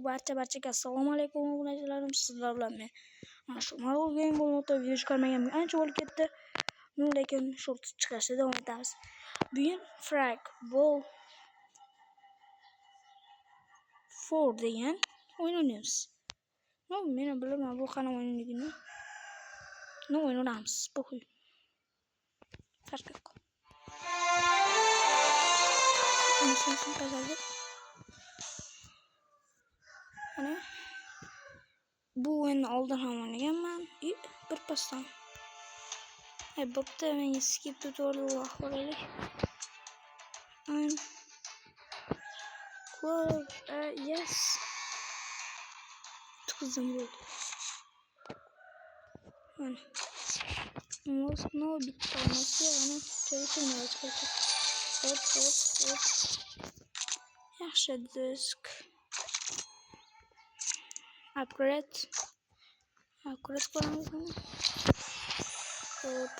barchaga assalomu alaykum obunachilarim, sizlar bilan men shu Marvel Game Mode'da video chiqarmaganimga ancha bo'lib ketdi. Lekin short chiqarishda davom etamiz. Bugun Frag Ball 4 degan o'yin o'ynaymiz. Men bilaman bu qanaqa o'yinligini. O'ynaymiz. Pok'uy. Farq yo'q. Bu o'yinni oldin ham o'ynaganman. Bir pasdan. Bo'pti, menga skip tutorial qo'yaylik. Yes. Tıkızım oldu. No bitti olması yani çalışmıyor çıkartacak. Hop. Yaxşı disk. Upgrade koyalım. Hop.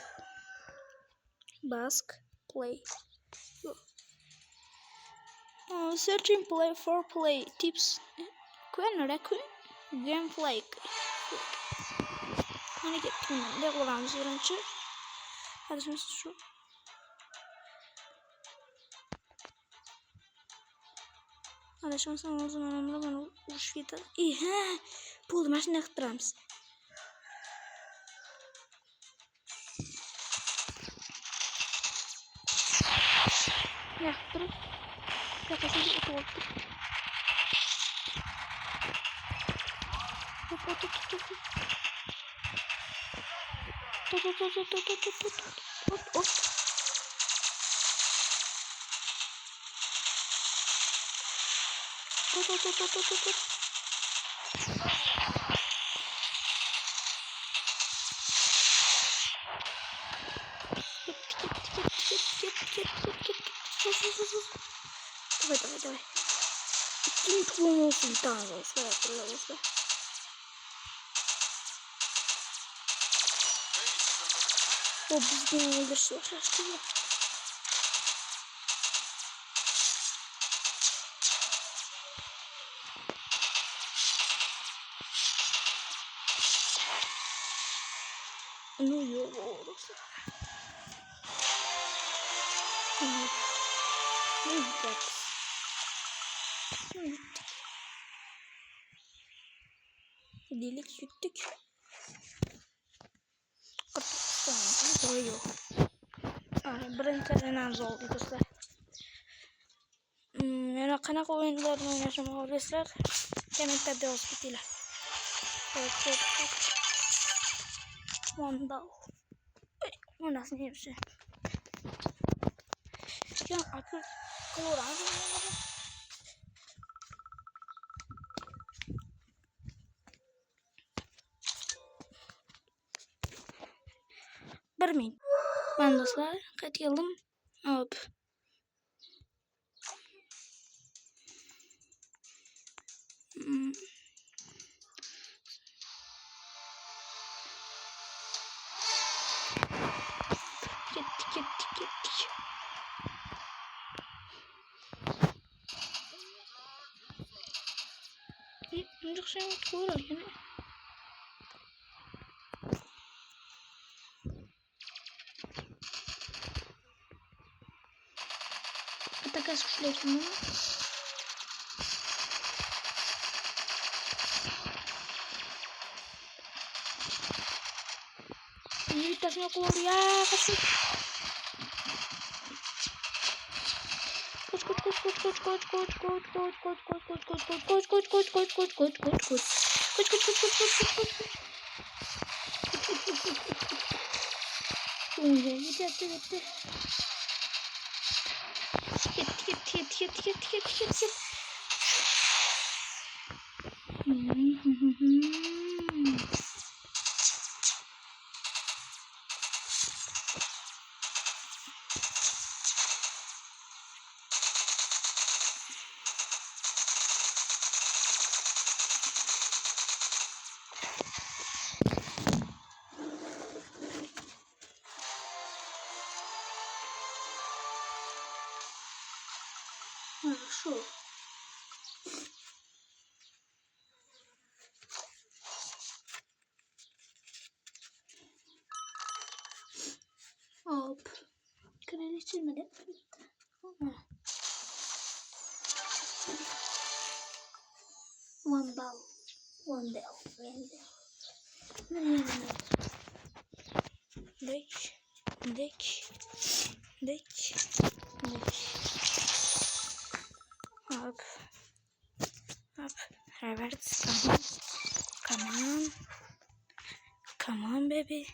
Bask play. Searching play for play tips. Gameplay. Hareket ne kullanmış birinci. Hadi şimdi şu. Hadi şimdi sen o zaman bana uç yeter. İyi buldum ben şimdi yaptırırız. Yaptırırız. Yakasını oturttuk. Давай. Кинь olsun daha olsun. O bizden öldürüyor şaşkınlar. Ne oluyor orası? Ne yapacaksın? Delik süttük. Koyuyor. Birinchi arenamiz oldu do'stlar. Yana qanaqa o'yinlarni o'ynashimni xohlaysizlar? Kommentarda yozib ketinglar. Vandal. Onasını hepsi. Ya akıl kıvıran. Barmin. Ben dostlar kaçalım. Hop. Gittik. Çok şey var yani. Takas kuşlayacağım onu. İyi tasma keluar ya kasih. Gitti. Git. Хорошо. Wendell. Dik. Up. Reverse. Come on, baby.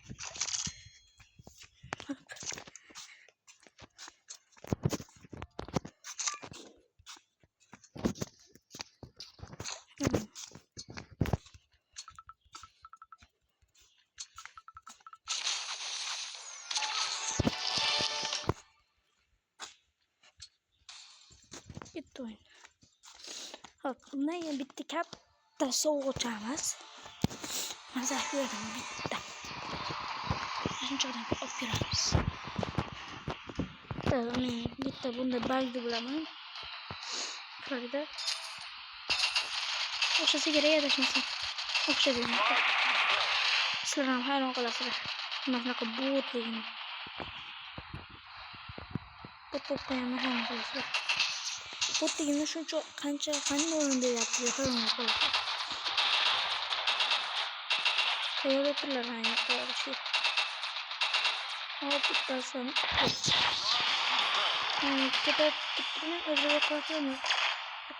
Up. Gitti oyun. Bundan bitti ki hatta soğutacağımız. Mazah gördüm bitti. Önceden okuyalımız. Tamam bitti. Bunda bug'dı bulamam. Şöyle okşası gereğe yadaşmasın. Okşa dedim. Sıram her o kadar sıra. Bundan kabut dedim. Bu koyama her o kadar sıra. Bot degende shuncha qancha qanday o'rin beryapti hayron qolaman. Qayerda turlar mana shu. Hop bittasin. Ketib ketdimi o'ziga qarashmi?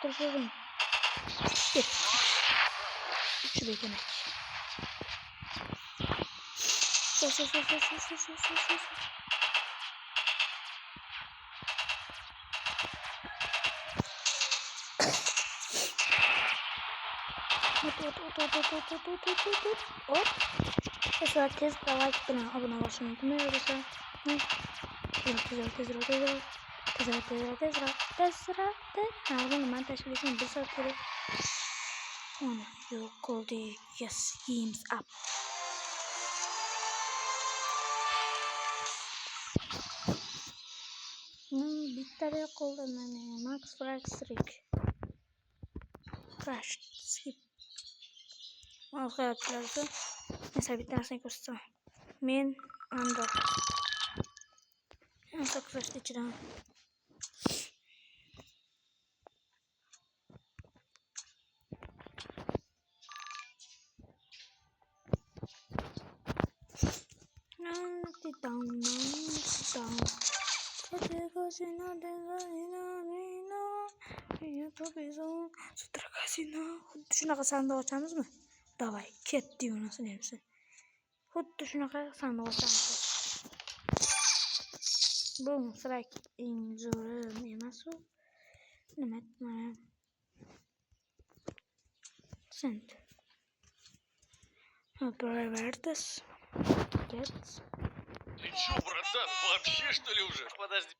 Turishim. Uch bekenak. Hop. Mesela tez like bana abone olmayı unutmayın. Bunu ben teşvik edeyim. Bir saat kere. Onu yok oldu. Yes, games up. Bitter yok oldu bana. Max Frag Streak. Crash skip. Arkadaşlar mesela bir tanesini göstereyim. Men anda. Nasıl crash geçireyim? Shunaqa sandiq ochamizmi? Davay, ketdi yo'nasi neyse. Xuddi shunaqa sandiq ochamiz. Bu strike eng zo'ri emas-ku. Nima aytmayman. Send. Проверьтесь. Get. Ты чё, братан, вообще что ли уже? Подожди.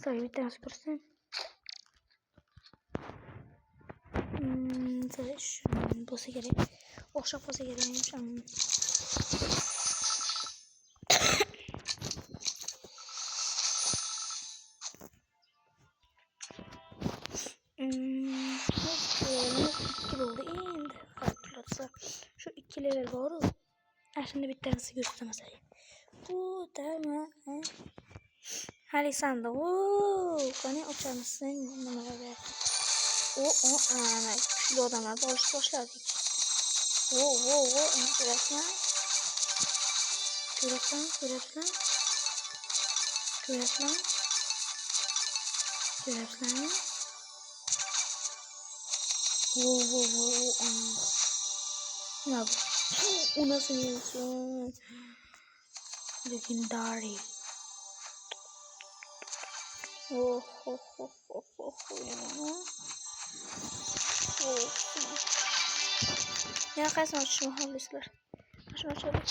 Sonra bir tane sıkırsın. Bu sigara. Okşak bu sigaraymış ama. Şu iki level var o. Şimdi bir tanesi göstermeseyim. Bu tamam. Hali sandı. Kani açar mısın? Numara ver. Ana güçlü adamlar başladı. Görürsen. Ne bu? O nasıl yiyorsun? Legendary. Ya kaçma şu havlisler. Kaçma şöyle.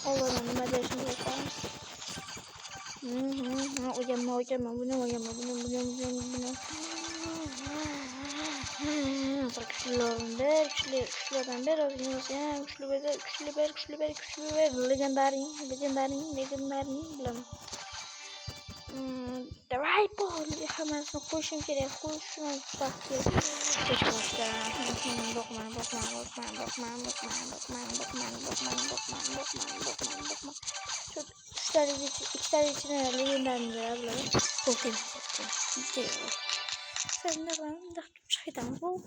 Allah'ım ne dersin yapar mısın? Uyama bunu. Güçlülerden bir oynuyoruz ya. Güçlü ver. Legendary bilemem. Давай бol hemen koşun gerek koşun saklı geç başla bakma iki tane içine herhalde yeniden verebilirim. Bu temiz yapacağım. Sen de bana da çıkayım bu.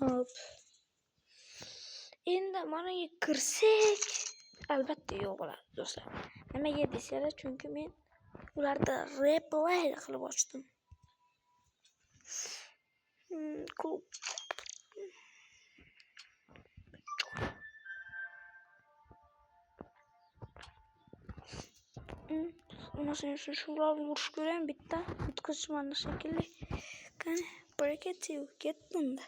Hop. Endi mana kirsak, albatta yo'q bo'ladi do'stlar. Nimaga desanglar, chunki men ularda replay qilib ochdim. Klub. Ondan sonra şuradan vuruş gören bitti. Yutkazmanı şekilli. Qani, bracket ketdim da.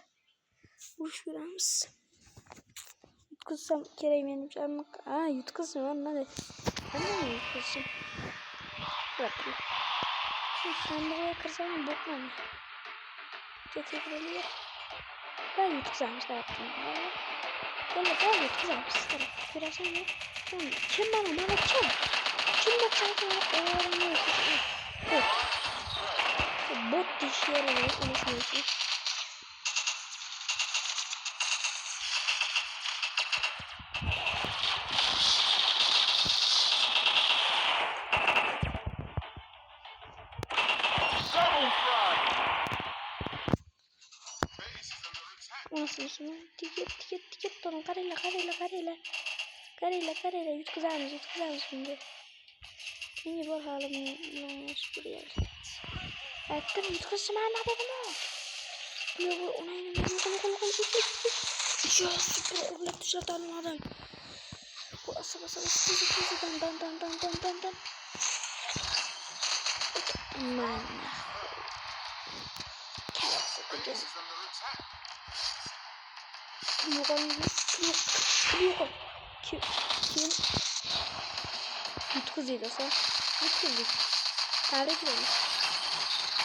Vuruş göremiz. Yutkazsam kerak menimcha. Yutkazsam nima de. Qanday yutkazsam? Bakın. Sandığa kırsam bokmam. Ketekleri. Ben yutkazamız da yaptım. Ben yutkazamız. Görürsen ya. Kim bana kim? Kim bakacak? Bot dişiyor onu konuşmuyorsun. Nasıl? Tiket torun karıyla yutkazamız şimdi. Şimdi bu halim nasıl buraya? Ettim yutkazım anladım o. Yok ona inanmıyorum. Ya süper kuvvet dışarı tanımadım. Bu asıl dan. Aman. Yok. Kim? Yutkazıydı sen. Yutkazıydı. Tarih verir.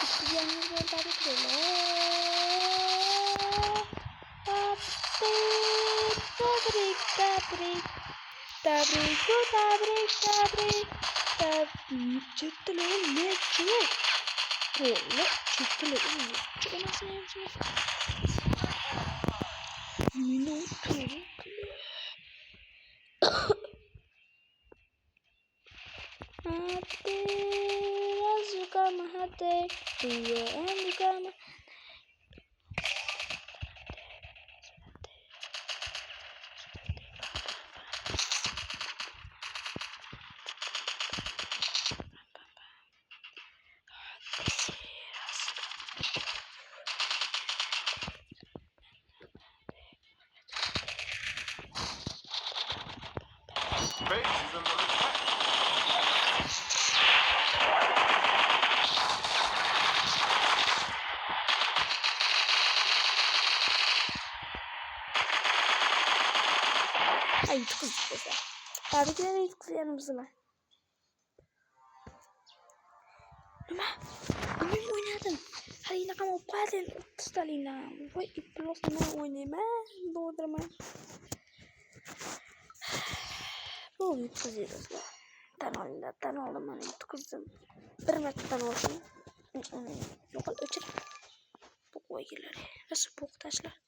Yutkazıyanlar tarih verir. Tabrik. Çıktılar ne çok. Oğlum çıktılar ne çok. Nasıl yapacağız? Minutu. Hadi azıcık hadi. Dua Ay yutkazı. Tabikileri yutkazıyanımızla. Ama oynadım. Hadi yine kama bazen tutalina. Vay iplos ne oynayayım ha? Doldurma. Bu yutkazıyoruz. Ben oldum hani yutkazdım. Bir metreden olsun. Yok öçür. Bu koygileri. Nasıl bu taşlar?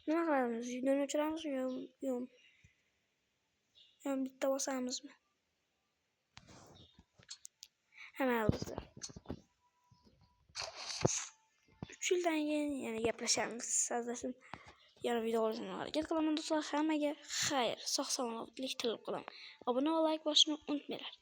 Ne yapalım? Videonu uçuralım mı? Yok. Yani bitti basamız mı? Hemen aldık. 3 yıldan yani yaplaşamız. Sazlasın. Yarın video olacağını hareket kılamam dostlar. Hammaga xayr. Sağ salomatlik tilab qolaman. Abone ol, like bosishni unutmanglar.